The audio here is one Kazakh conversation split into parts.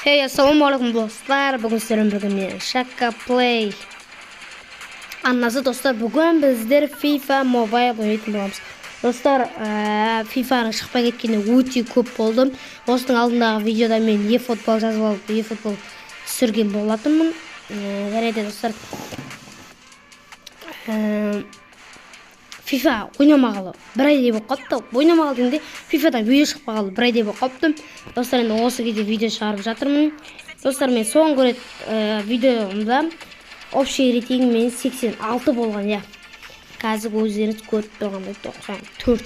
Hey, assalamualaikum dostlar. Bugün sizlerle birlikte Shaka Play. Anası dostlar, bugün bizler FIFA Mobile oynayıp bolamız. Dostlar, FIFA'nın çıkıp ketkeni өте көп болдым. Осының алдындағы videoda men eFootball жазып алып, eFootball түсірген болатынмын. Және де достар, FIFA ойнамағалы бір айдай болып қалыпты. Ойнамағалы дегенде FIFA'дан видео шықпағалы бір айдай болып қалыпты. Достар, енді осы кезде видео шығарып жатырмын. Достар, мен соңғы рет видеомда общий рейтинг мен 86 болған, я. Қазір өздеріңіз көріп тұрғандай 94.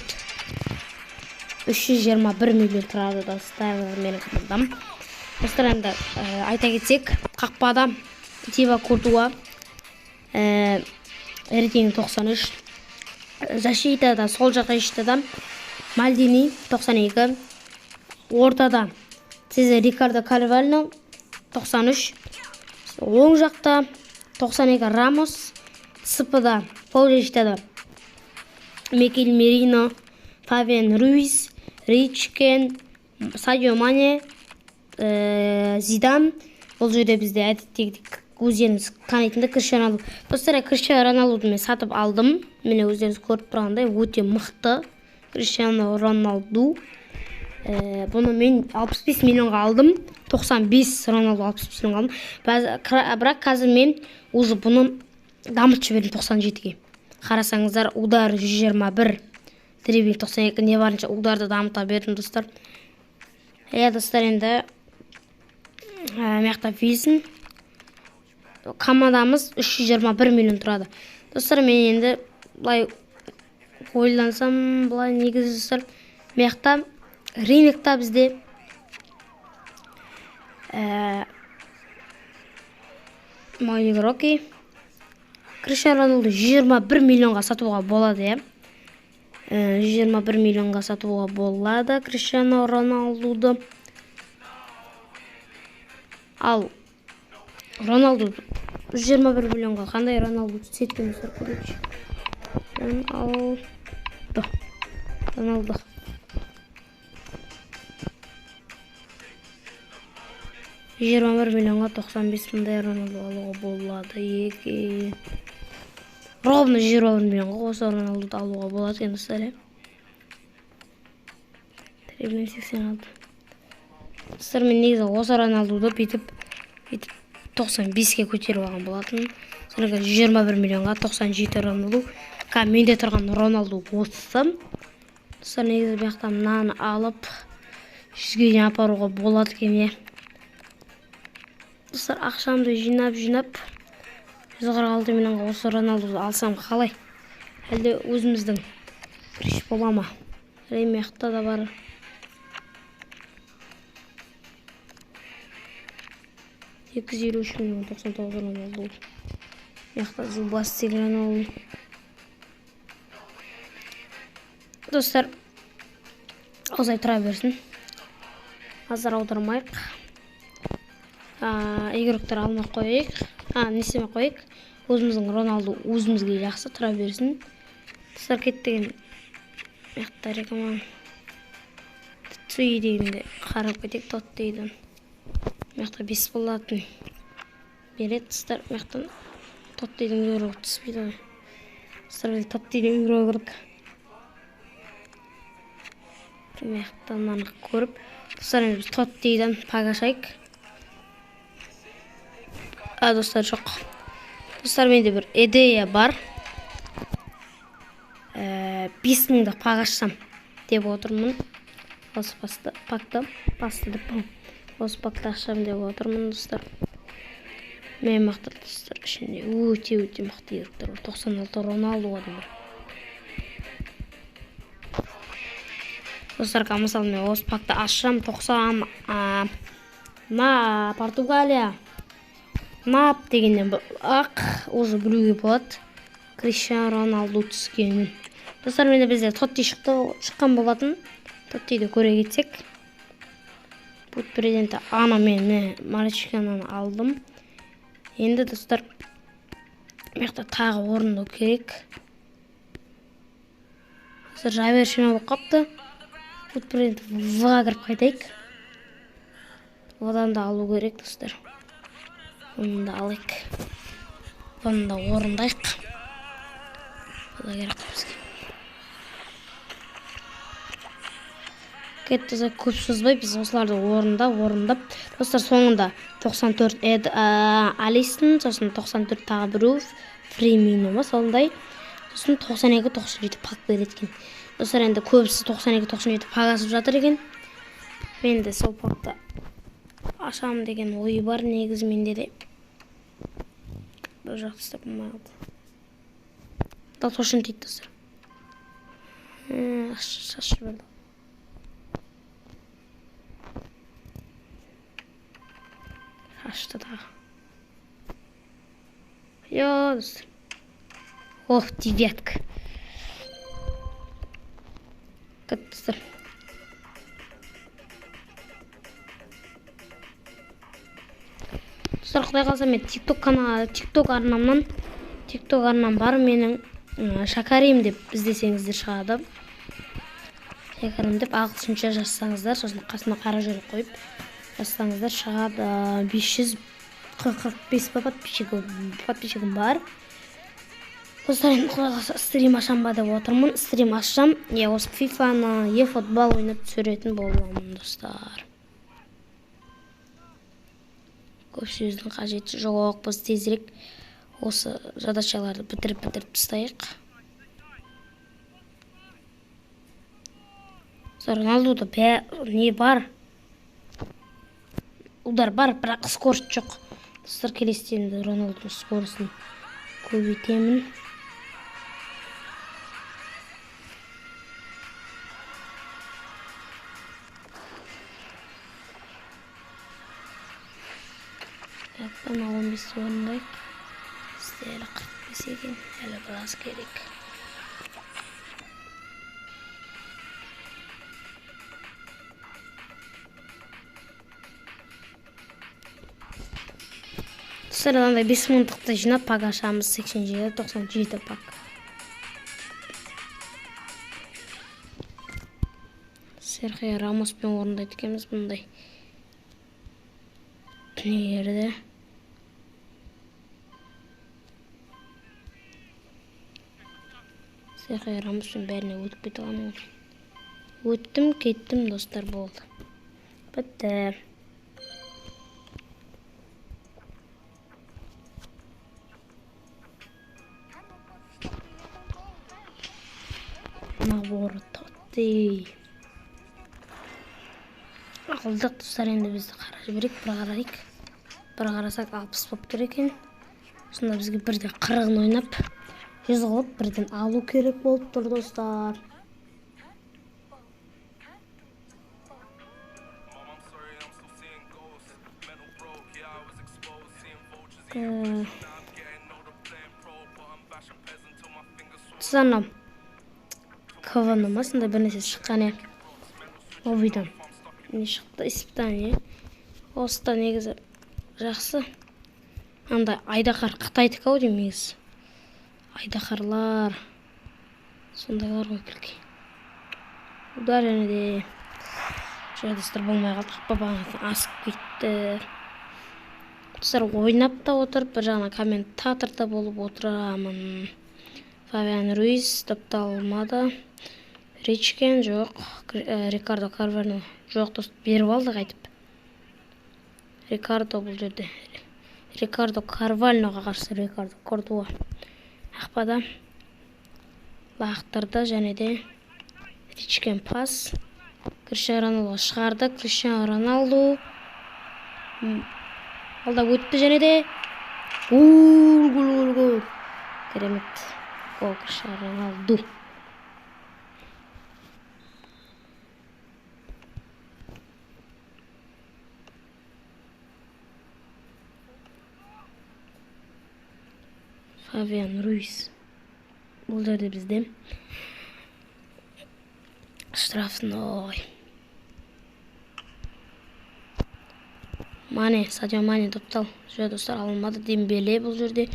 321 миллион тұрады достар менің командам. Достар, енді айта кетсек, қақпада Тиба Куртуа, рейтинг 93. Защитада сол жаққа шиттада Мальдини 92, ортада Сезар Рикардо Карвально 93, оң жақта 92 Рамос, сыпыда пол шиттада Микель Мерино, Фабиан Руис, Ричкен, Садио Мане, Зидан. Бұл жерде бізде әдеттегідей өздеріңіз танитынды Криштиану Роналду. Достар, Криштиану Роналдуды мен сатып алдым. Міне өздеріңіз көріп тұрғандай өте мықты Криштиану Роналду. Бұны мен 65 миллионға алдым. 95 Роналду 65 миллионға алдым. Бірақ қазір мен уже бұны дамытып жібердім 97-ге. Қарасаңыздар, удар 121, дриблинг 92, не барынша ударды дамыта бердім достар. Достар, енді маяқтап весін. Командамыз 321 миллион тұрады. Достар, мен енді бұлай ойлансам, бұлай негізі достар, маяқта рынокта бізде мой игроки Криштиану Роналду 121 миллионға сатуға болады, 121 миллионға сатуға болады Криштиану Роналдуды. Ал Роналду 121 миллионға қандай Роналду сеткен достар көрейікші. Роналду 21 миллионға 95 мыңдай Роналду алуға болады. Ровно 21 миллионға осы Роналдуды алуға болады достар. Требуем 86. Достар, мен негізі осы Роналдуды бүйтіп 95-ке көтеріп алған болатын. Сонымен 121 миллионға 97 Роналду. Менде тұрған Роналду осы. Достар, негізі бияқтан мынаны алып 100-ге дейін апаруға болады екен. Достар, ақшамды жинап 146 миллионға осы Роналдуды алсам қалай? Әлде өзіміздің күреш бола ма? Реймияқта да бар. $253 миллион 99 Роналду. Мияқта зубасты Роналду. Достар, осылай тұра берсін. Азар аудармайық. Игроктар алмай қойық. Несеме қойық. Өзіміздің Роналду өзімізге жақсы тұра берсін. Достар, кеттеген мияқта рекоман Цуи дегенде қарап кетек тот дейді. Мияқта 5 болатын берет. Достар, мияқтан тот дейдің үйрегі түспейді. Достар, тот дейдің үйрегі кірдік. Мияқтан анық көріп. Достар, біз тот дейдің пағашайық. Достар, жоқ. Достар, менде бір идея бар. 5 мыңды пағашсам деп отырмын. Осы пакта осы пакта ақшам деп отырмын достар. Мен мықты достар, ішінде өте мықты игроктар бар. 96 Роналду бар. Достар, мысалы мен осы пакта ашсам 90 Португалия Нап дегеннен ақ уже білуге болады Криштиану Роналду түскенін. Достар, менде бізде Тотти шыққан болатын. Тоттиді көре кетсек. Бұл президенті ана мен Маричкананы алдым. Енді достар, мияқта тағы орындау керек. Достар, жайбер шема болып қапты. Бұл президенті вға кіріп қайтайық. Одан да алу керек достар. Bunu da alık. Bunu da orundayıq. Bu da gerek bizге. Кетті көп созбай біз осыларды орындап. Достар соңында 94 Алистің, сосын 94 тағы біреу Фремино ма сондай. Сосын 92-97 пак береді екен. Достар енді көбісі 92-97 пак асып жатыр екен. Мен де сол пакты ашам деген ой бар негізі менде де. Бұл жақты істеп болмайды. Да тошын дейді достар. Шашы берді. Шашты дағы. Йо, достар. Ох, девятка. Кәт достар. Достар, құдай қалса мен TikTok арнамнан бар менің Шакарим деп іздесеңіздер шығады. Шакарим деп ағылшынша жазсаңыздар, сосын қасына қара жүрек қойып жазсаңыздар шығады. 545 подписчигім бар. Достар, енді құдай қалса стрим ашам ба деп отырмын. Стрим ашсам, осы FIFA-ны, eFootball ойнап түсіретін боламын достар. Көп сөздің қажеті жоқ, біз тезірек осы задачаларды бітіріп тастайық. Роналдуда не бар? Удар бар, бірақ скорость жоқ. Достар, келестен Роналдудың скоростын көбейтемін. Бана 15 орындайық. Бізде әлі 45 екен, әлі біраз керек. Достар, андай 5 мыңдықты жинап пак ашамыз. 87-97 пак. Серхио Рамоспен орындайды екенбіз бұндай дүниелерді. Серхио Рамоспен бәріне өтіп кете аламын. Өттім, кеттім достар, болды. Бітті. Набор тотты. Алдық достар, енді бізді қара жіберек, бір қарайық. Бір қарасақ 60 боп керек екен. Сонда бізге бірден 40-ын ойнап, 100 қылып бірден алу керек болып тұр достар. Тұсанам каваным асында бір нәрсе шыққан е. Овидан. Не шықты? Испытание. Осыда негізі жақсы. Андай айдақар Қытайдікі ау дейм негізі. Айдақарлар. Сондайлар ғой күлке. Удар және де жайдастыр болмай қалдық. Бабаңыздың асып кетті. Достар, ойнап та отырып, бір жағына комментаторда болып отырамын. Фавиан Руис топта алмады. Ричкен жоқ. Рикардо Карвально жоқ, достар, беріп алды қайтып. Рикардо бұл жерде. Рикардо Карвальноға қарсы Рикардо Кордуа ақпада лақтырды және де Ричкен пас. Криштиану Роналду шығарды. Криштиану Роналду алда өтті және де гол. Керемет гол Криштиану Роналду. Фавиан Руис. Бұл жерде бізде штрафной. Мане, Садио Мане топтал. Жөй достар, алынмады. Дембеле бұл жерде.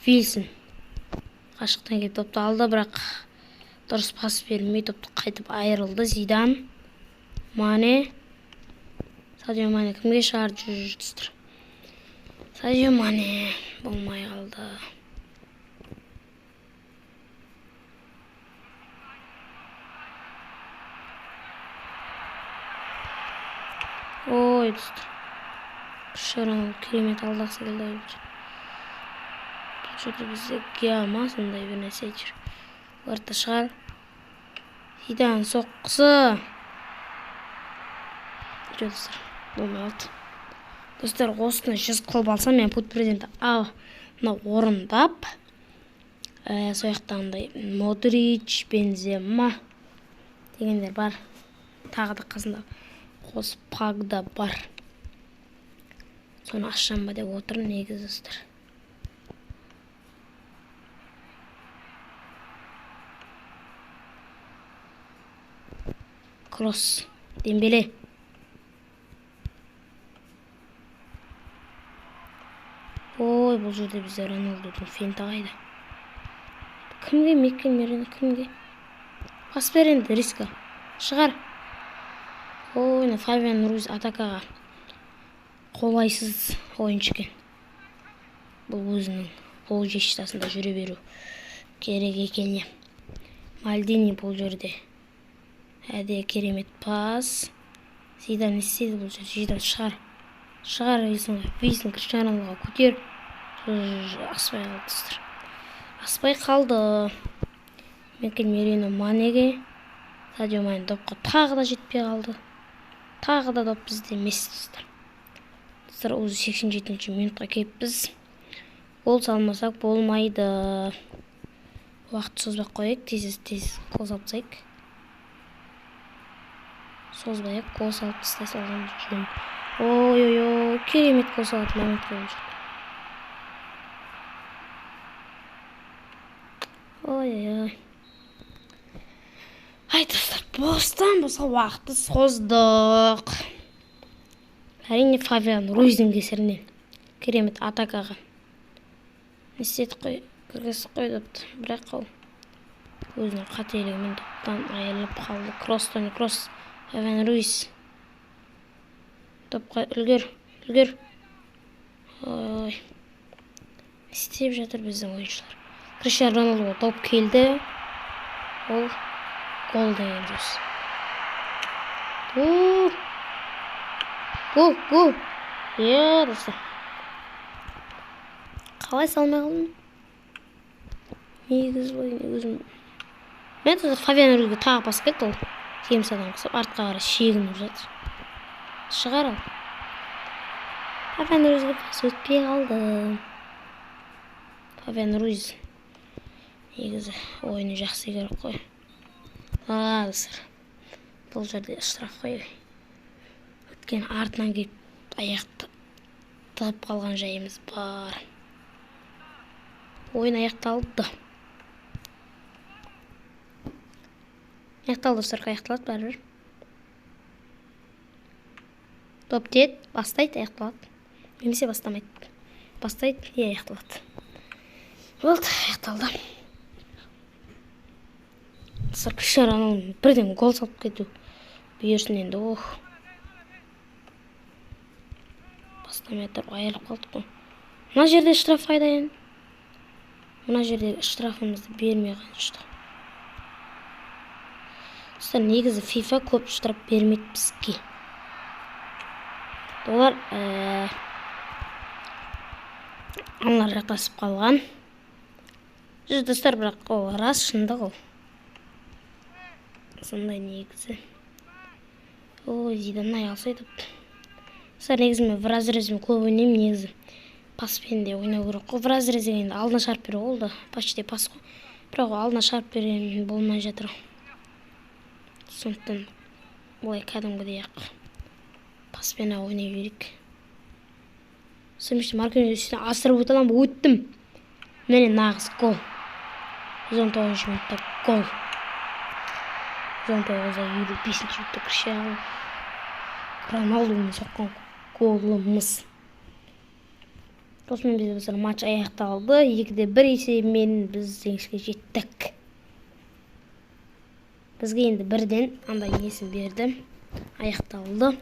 Вильсон қашықтан келіп топты алды, бірақ дұрыс пас берілмей топты қайтып айырылды. Зидан. Мане. Sadio Mane kimге шығарып жүр достар? Sadio Mane болмай қалды. Ой достар. Шырын керемет алдақсы келді. Бұл жерде бізде геома сондай бір нәрсе жүр. Орта шығар. Зидан соққысы. Достар, болмай қалды. Достар, осыны 100 қылып алсам, мен пут президенті орындап, сояқтағындай Модрич, Бензема дегендер бар. Тағы да қасында қос Пагда бар. Соны ашсам ба деп отырмын негізі достар. Кросс, Дембеле. Ой, бұл жерде бізде Роналдудың финті қайда. Кімге Микkel Мерені, кімге? Пас бер енді, Риска. Шығар. Ой, Фабиан Руиз атакаға қолайсыз ойыншы екен. Бұл өзінің қол жештасында жүре беру керек екен. Мальдини бұл жерде. Әде керемет пас. Зидан істеді бұл жерде. Зидан шығар Вейсін Криштианоға көтер. Аспай қалды достар. Аспай қалды. Микkel Мерені Манеге. Садио Мане допқа тағы да жетпей қалды. Тағы да доп бізде емес достар. Достар, өзі 87-ші минутқа келіп біз гол салмасақ болмайды. Уақыт созбақ қойық. Тез гол салып тастайық. Созбайық, гол салып тастай салған жөн. Ой, керемет гол салатын момент болып жүр. Ой. Ай, достар, бостан болса уақытты создық. Әрине Фабиан Руиздің кесірінен. Керемет атакаға. Нестеді қой, кіргісі қой допты. Бірақ ол өзінің қателігімен доптан айырылып қалды. Кросс. Фабиан Руиз. Допқа үлгер. Ой. Істеп жатыр біздің ойыншылар. Криштиану Роналдуға доп келді. Ол гол деген сөз. Гол. Достар. Қалай салмай қалдым? Негіз өзім. Мен достар Фабиан Руизге тағы пас кетті ол. Темсадан қысып, артқа қарай шегініп жатыр. Шығар ал. Фабиан Руизге пас өтпей қалды. Фабиан Руиз негізі ойыны жақсы керек қой. Достар, бұл жерде штраф қой. Өткен артынан келіп аяқты тығып қалған жайымыз бар. Ойын аяқталды. Аяқталды достар, аяқталады бәрібір. Доп тиеді, бастайды, аяқталады. Немесе бастамайды. Бастайды, аяқталады. Болды, аяқталды. Достар, Криштиану Роналду бірден гол салып кету. Бұйырсын енді, Бастамай тұрып айырылып қалдық қой. Мына жерде штраф қайда енді? Мына жерде штрафымызды бермей қаншты. Достар, негізі FIFA көп штраф бермейді бізге. Олар аналар жақтасып қалған. Достар, бірақ ол рас шындық ол. Сондай негізі. Зидан аяқсайды. Достар, негізі мен в разрезе көп ойнаймын негізі. Паспен де ойнау керек қой. В разрезе енді алдына шарп беру олды. Почти пас қой. Бірақ алдына шарп берген болмай жатыр. Сондықтан олай кәдімгідей ақ паспен ойнай берейік. Сөмішті Маркиниос үстіне асырып өталам, өттім. Мені нағыз гол. 119 минутта гол. 119-55 минутта Криштиану Роналдумен соққан голымыз. Осымен бізде матч аяқталды. 2-1 есебімен біз жеңіске жеттік. Бізге енді бірден андай несін берді. Аяқталды.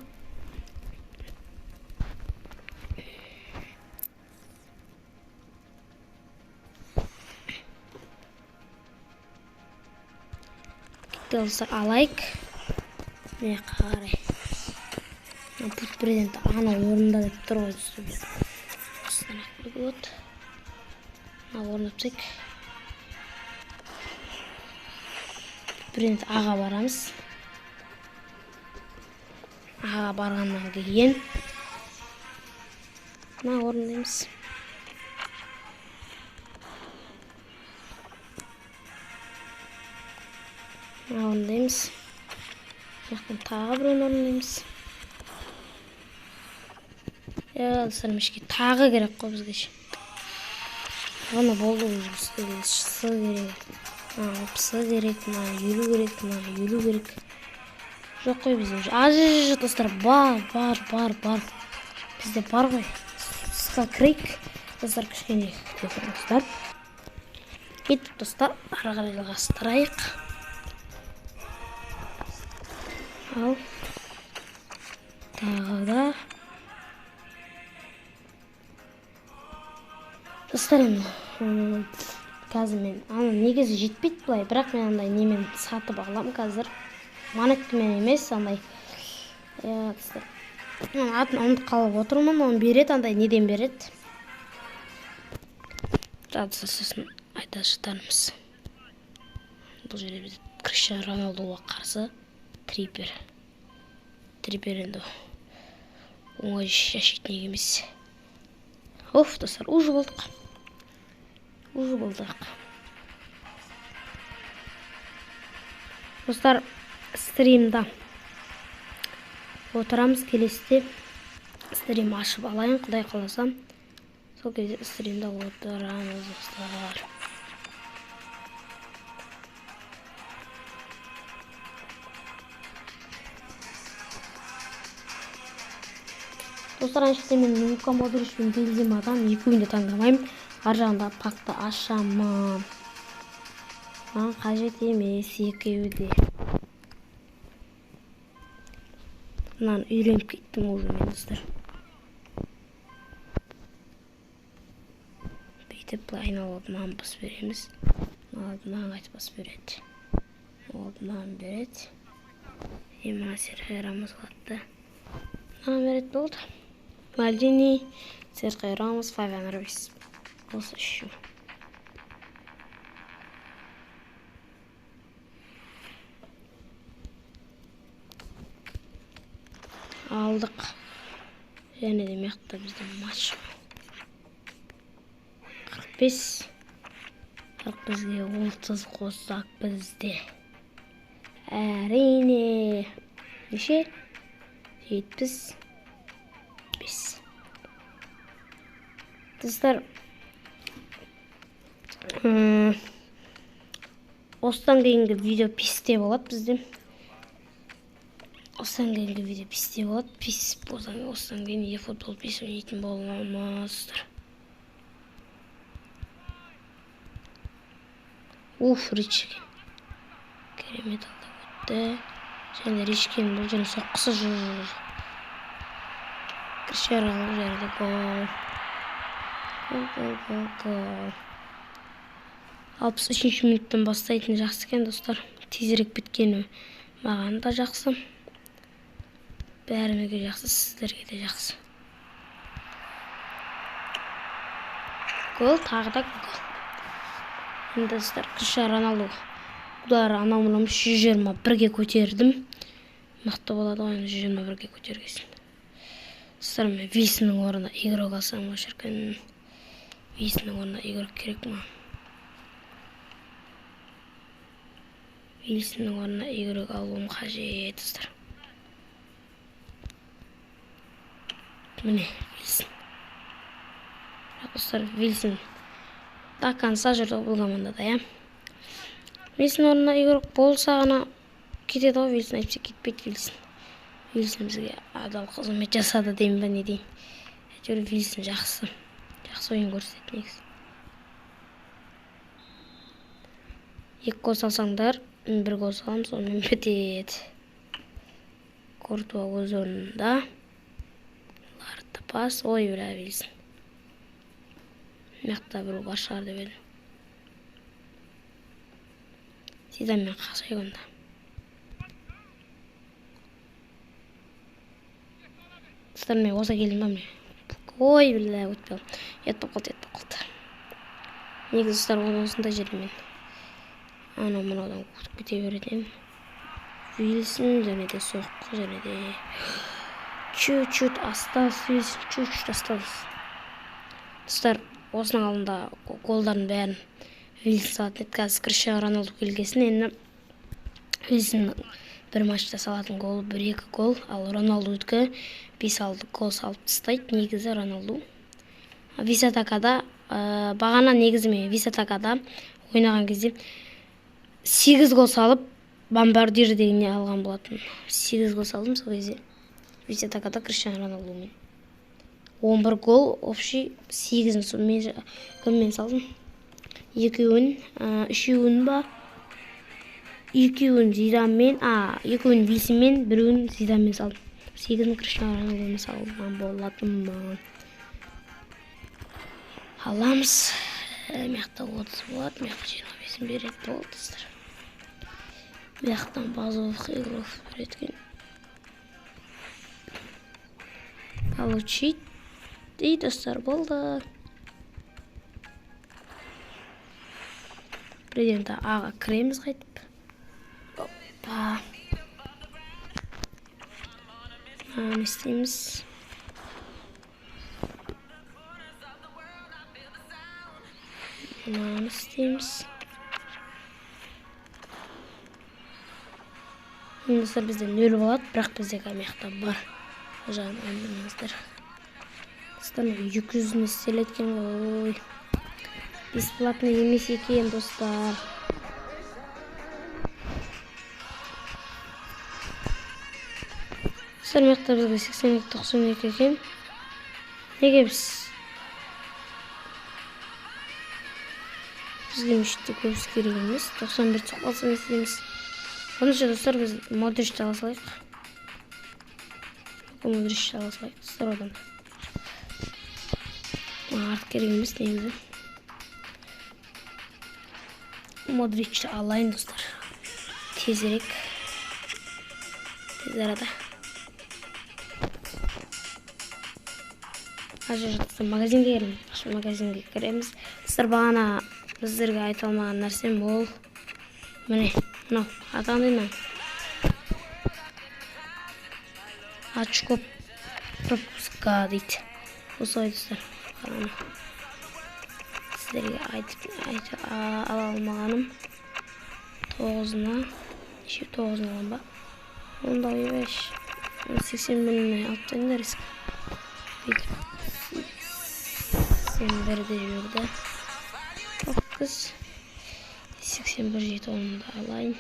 Dostlar алайық. Міне қарай. Пут президент ана орында деп тұр ғой достар. Астана вот. Орнатсақ. Президент аға барамыз. Аға барғаннан кейін орындаймыз. Орындаймыз. Жақтан тағы бір орындаймыз. Достар, мешке тағы керек қой бізге. Оны болды сы керек. Пысы керек, елу керек, елу керек. Жоқ қой бізде. Достар, бар. Бізде бар ғой. Сыға кірейік. Достар, кішкене күтіп достар. Кеттік достар, ары қарай жалғастырайық. Ал. Тағы да. Достар, қазір мен негізі жетпейді бұлай, бірақ мен андай немен сатып алам қазір. Монеткамен емес, андай. Достар. Атын ұмытып қалып отырмын, оны береді, андай неден береді. Достар, сосын айта жатармыз. Бұл жерде біз Криштиану Роналдуға қарсы Триппер енді оңай шашитын емес. Достар, уже болдық. Достар, стримда отырамыз, келесіде стрим ашып алайын, құдай қаласам. Сол кезде стримда отырамыз достар. Достар, әншікте мен Лука Модрич пен Бенземадан екеуін де таңдамаймын. Ар жағында пакты ашамын. Маған қажет емес екеуі де. Мынаны үйреніп кеттім уже мен достар. Бүйтіп бұлай айналып маған бас береміз. Маған қайтып бас береді. Маған береді. Мына Серхио Рамос қатты. Маған береді болды. Мальдини, Серхио Рамос, Фабиан Руис. Осы үшеу. Алдық. Және де меқта біздің матч. 45. 40 бізге 30 қоссақ бізде. Әрине. Неше? 75. Достар, осыдан кейінгі видео писте болады бізде. Осыдан кейінгі видео писте болады. Пис болсаң, осыдан кейін e-футбол пис ойнайтын боламыздар. Ричкен. Керемет алда өтті. Және Ричкен бұл және соққысы жүр. Криштиану Роналду жерде гол. 63 минуттан бастайтын жақсы екен достар. Тезірек біткені маған да жақсы. Бәрімеге жақсы, сіздерге де жақсы. Гол, тағы да гол. Енді достар, Криштиану Роналду ұдары анау-мынау 121-ге көтердім. Мықты болады ғой, 121-ге көтергесін. Достар, мен Вильсонның орнына игрок алсам шіркін. Вильсонның орнына игрок керек ма? Вильсонның орнына игрок алуым қажет, достар. Міне, Вильсон. Достар, Вильсон до конца жүрді бұл командада, я. Вильсон орнына игрок болса ғана кетеді ғой, Вильсон әйтпесе кетпейді Вильсон. Вильсон бізге адал қызмет жасады деймін ба не дейін. Әйтеуір Вильсон жақсы. Жақсы ойын көрсетеді негізі. 2 гол салсаңдар, 1 гол салам, сонымен бітеді. Кортуа өз орнында. Ларты пас, ой бля Вильсон. Мақта бір бар шығар деп едім. Зиданмен қақсайық онда. استنى وصل келдім ой бля өтпей еттіп қалды негізі достар осындай жермен анау мынаудан қуып кете береді Вильсон және де соққы және де чуть-чуть осталось Вильсон чуть-чуть осталось достар осының алдында голдардың бәрін Вильсон салатын еді қазір Криштиану Роналду келгесін енді Вильсон бір матчта салатын гол 1-2 гол ал Роналдудікі 5-6 гол салып тастайды негізі Роналду Висатакада бағана негізі мен Висатакада ойнаған кезде 8 гол салып бомбардир дегенне алған болатын 8 гол салдым сол кезде Висатакада Криштиану Роналдумен 11 гол общий 8-ін мен кіммен салдым үшеуін ба екеуін Зиданмен екеуін Вильсонмен біреуін Зиданмен салдым 8-ін Криштиану Роналдумен салған болатын аламыз мияқта 30 болады мияқта 25-ін береді болды достар мияқтан базовых игров береді получить и достар болды президент аға кіреміз қайтып не істейміз мынаны істейміз достар бізде 0 болады бірақ бізде мияқта бар жағын ойнамаңыздар достар 200-ні істеледі екен ғой бесплатно емес екен достар достар мияқта бізге 82-92 екен неге бізге мешітте көбісі керек емес 91 қалса не істейміз онынша достар біз Модричті ала салайық достар одан артық керек емес негізі Модричті алайын достар тезірек тез арада магазинге кіреміз достар бағана біздерге айта алмаған нәрсем ол міне мынау атаңдайынан очко пропуска дейді осылай достар сіздерге ала алмағаным 9-ына 9-ын алам ба онда ойбаш 81-іне алып тайындар ескі 81-де жүрді 81 жеті онда алайын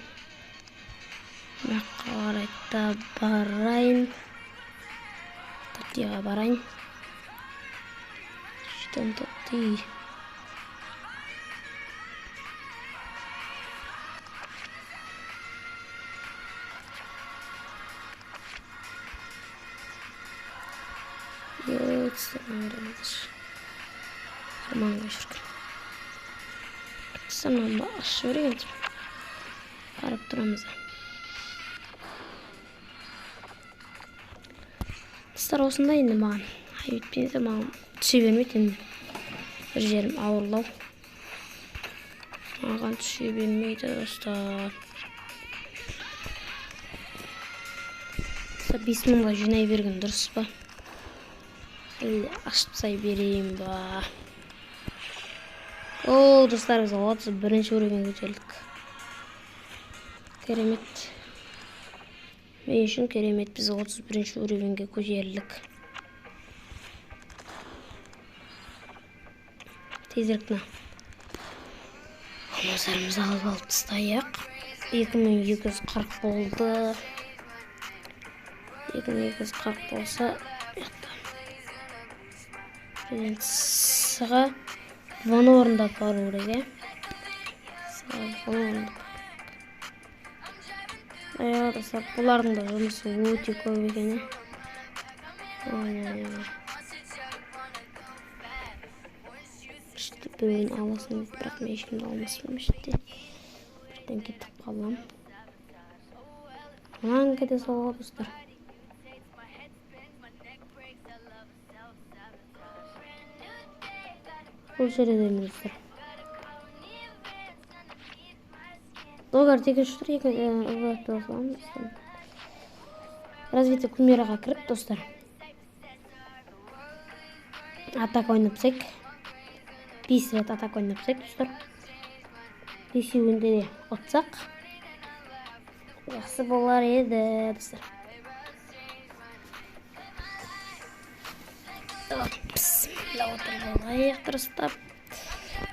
маққа қарайта барайын тоттиға барайын жетен тотти арманға жүрген Саман ашы өреген қарап тұрамыз достар осындай енді маған өйтпейді маған түсе бермейді енді бір жерім ауырлау маған түсе бермейді достар 5000-ға жинай берген дұрыс па әлде ашып сай берейін ба О, достар, біз 31-ші уровенге көтерілдік. Керемет. Мен үшін керемет, біз 31-ші уровенге көтерілдік. Тезірікна. Алмазарымызды алып тастайық. 2240 болды. 2240 болса, сыға Бұны орындап бару керек, бұлардың да жұмысы өте көп екен. Ішті бөлін аласын, бірақ мен ешкімді алмасын ішті. Бірден кетіп қалам. Мұнан кәде солға достар. Бұл жерде достар. Доллар тегіс тұр, развитие кумираға кіріп достар. Атак ойнапсақ. 5 рет атак ойнапсақ достар. 5-інде де отсақ. Жақсы болар еді достар. Bismillah отырып алайық дұрыстап.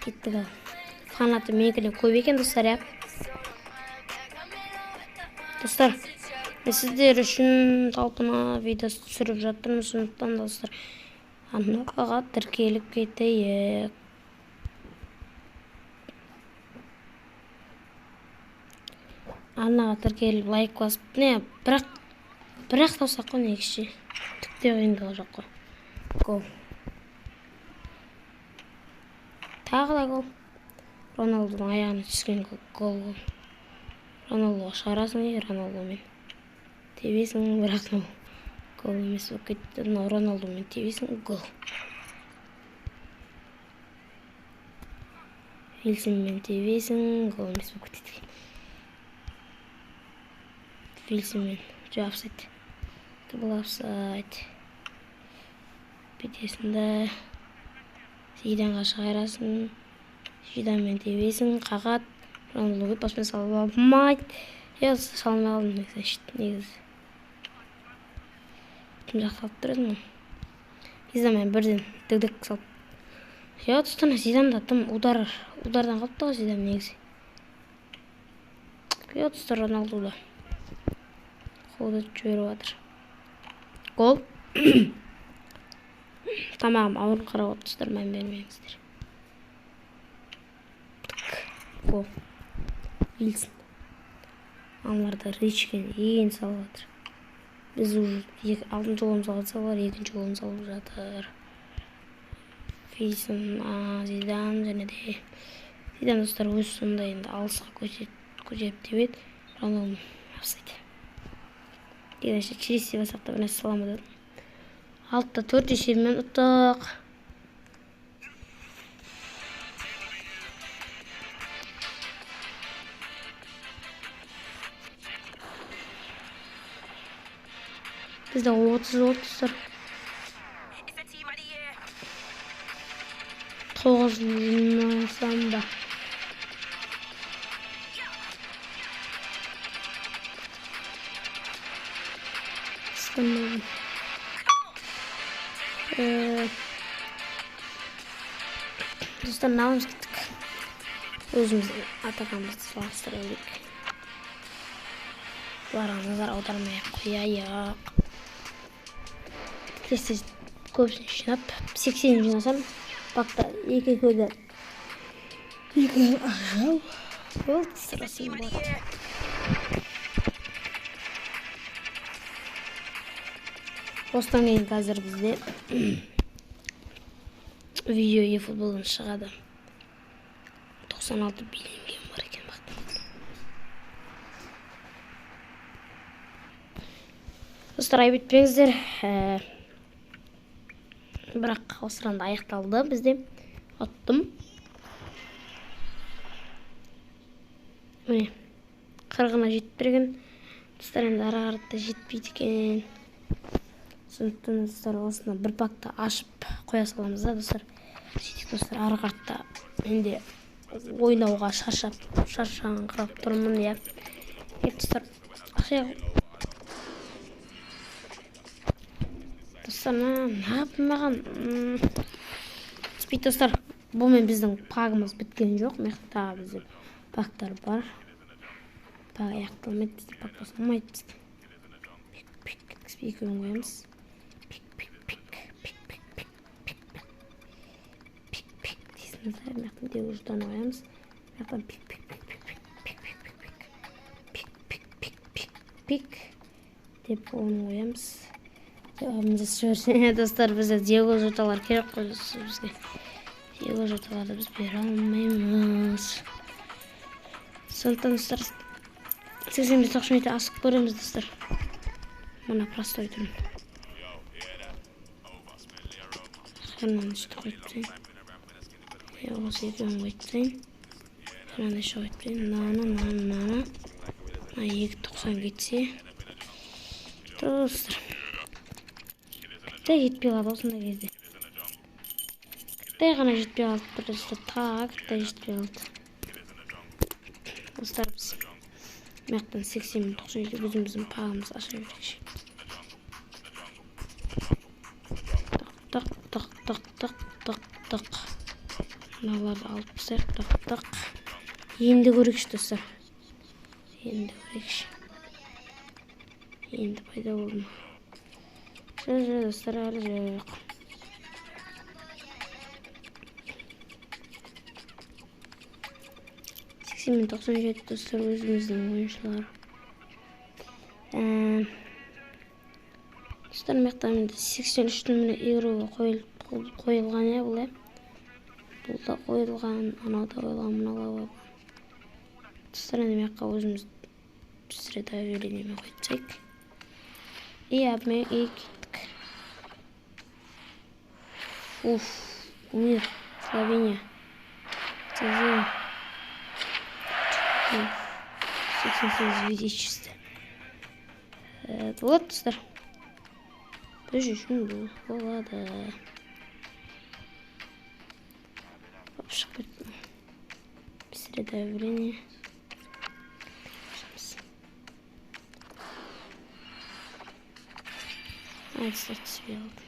Кеттік ал. Фанаты менікіне көп екен достар я. Достар, сіздер үшін талпына видео түсіріп жатырмын, сондықтан достар аннаға тіркеліп кетейік. Аннаға тіркеліп лайк басып, бірақ таусақ қой негізше. Түкте қиындығы жоқ қой. Гол. Тағы да гол. Роналдудың аяғына түскен гол. Роналдуға шығарасың, Роналдумен тебесің, бірақ гол емес болып кетті. Роналдумен тебесің, гол. Вильсонмен тебесің, гол емес болып кетті. Вильсонмен жоқ офсайд. Бұл офсайд. Бетесінде Зиданға шығарасың. Зиданмен тебесің, қағат. Роналдуға паспен салып алмайды. Салмай алдым негізі. Кім жақсалып тұр едім. Зиданмен бірден дік салып. Тұстана Зиданда тым удардан қалыпты ғой Зидан негізі. Тұстар Роналдуда. Қолды жіберіп жатыр. Гол. Тамағым ауыр қарап отырсыздар, мән бермеңіздер. Гол. Вильсон. Аналарда Ричкен ең салып жатыр. Біз уже 6-шы голымызды алсақ олар 2-ші голын салып жатыр. Вильсон, Зидан және де Зидан достар өз сонда енді алысқа көтеріп тебеді. Роналду офсайд. Екінші Челси басақта бір нәрсе саламады. 6-4 есебімен ұттық. Bizde 30 9 sanda. Dostlar ne yapmıştık? Özümüzü atakamızı salastırıyorduk. Бұларға назар аудармай қояйық. Тесте көбісін жинап, 80 жинасам, бақта 2 көді 2 ажал ол сырасын болады. Осыдан кейін қазір бізде видео e-футболдан шығады. 96 билінген бар екен бақта. Достар, айып етпеңіздер. Бірақ осыранда аяқталды бізде. Аттым. Міне, 40-ына жетіп берген. Достар, енді ара-қаратта жетпейді екен. Сондықтан достар, осыны бір пакта ашып қоя саламыз да, достар. Сөйтіп достар, ара-қаратта енді ойнауға шаршаңқырап тұрмын, я. Достар, напым маған спейт достар, бұлмен біздің пагымыз біткен жоқ. Мекта бізде пактар бар. Паг аяқталмайды, бізде пак басылмайды бізде. Пик спейкерін қоямыз. Пик дейсіңіздер, мектен де ұждан қоямыз. Мектен пик деп оны қоямыз. Достар, бізде Диего Жоталар керек қой бізге. Диего Жоталарды біз бере алмаймыз. Сондықтан достар, 85-90 метр асық көреміз достар. Мұна простой түрін. Қаннан үшті қойып түйін. осы екеуін қойтсайын. Мынандай шығайтпен. Нана. 2.90 кетсе. Достар. Қытай жетпей қалды осында кезде. Қытай ғана жетпей қалды. Достар, Қытай жетпей қалды. Достар, біз маяқтан 80.97 өзіміздің пағымыз аша берекші. Тық. Мыналарды алып тастайық. Тық. Енді көрейікші, достар. Енді пайда болды ма? Жоқ, достар, әлі жоқ. Мен 97 достар өзіміздің ойыншылар. Достар, мектабында 83 міне евро қойылған е, бұл е. Бұл да қойылған, анау да қойылған, мынау да қойылған. Достар, енді мекқа өзіміз сіреді әуелінеме қойтсайық. Абмен кеттік. Умир, Словения. 88 величество. Вот, достар. Біз үшін бұл болады. Шығып кеттім. Сіреді әуеліне. Достар, түспей қалды.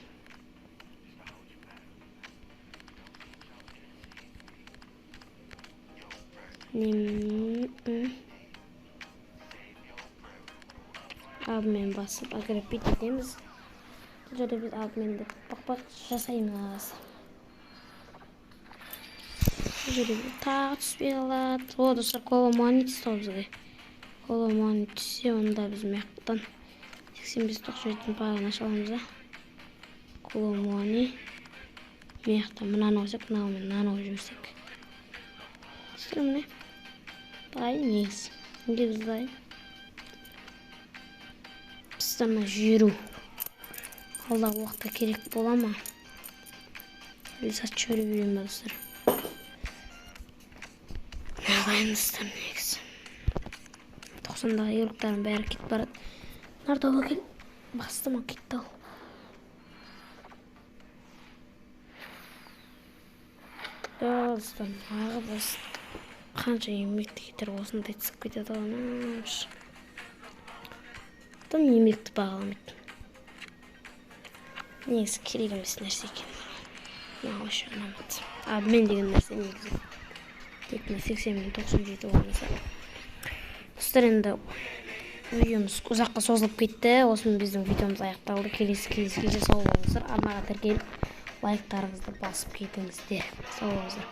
Абмен басып агреппет етеміз. Бұл жерде біз абменді бақпақ жасаймыз. Бұл жерде біз тағы түспей қалады. О, достар, Коломуани түсті бізге. Коломуани түссе, онда біз мектаптан 85-97 бағын аша аламыз. Коломуани мектаптан мынаны қойсақ, мынаны жүрсек. Достар, міне. Дайын ес. Неге біз дайын? Біздің жүру. Алдағы уақытта керек бола ма? Сат шөрі берем ба, достар? Дайын, достар, негізі. 90-дағы еуроктарын бәрі кетіп барады. Нарда өкел. Бастыма кетті ал. Достар, ағы басты. Қанша емекті кетер осында етсіп кетеді ғанаш. Бұдан емекті бағаламайды. Негізі керек емес нәрсе екен. Нағышы ұнамады. Абмен деген нәрсе негізі. Тек 80-97 болмаса. Достар, енді видеомыз ұзаққа созылып кетті. Осымен біздің видеомыз аяқталды. Келесі сау болыңыздар. Арнаға тіркеліп лайктарыңызды басып кетіңіздер. Сау болыңыздар.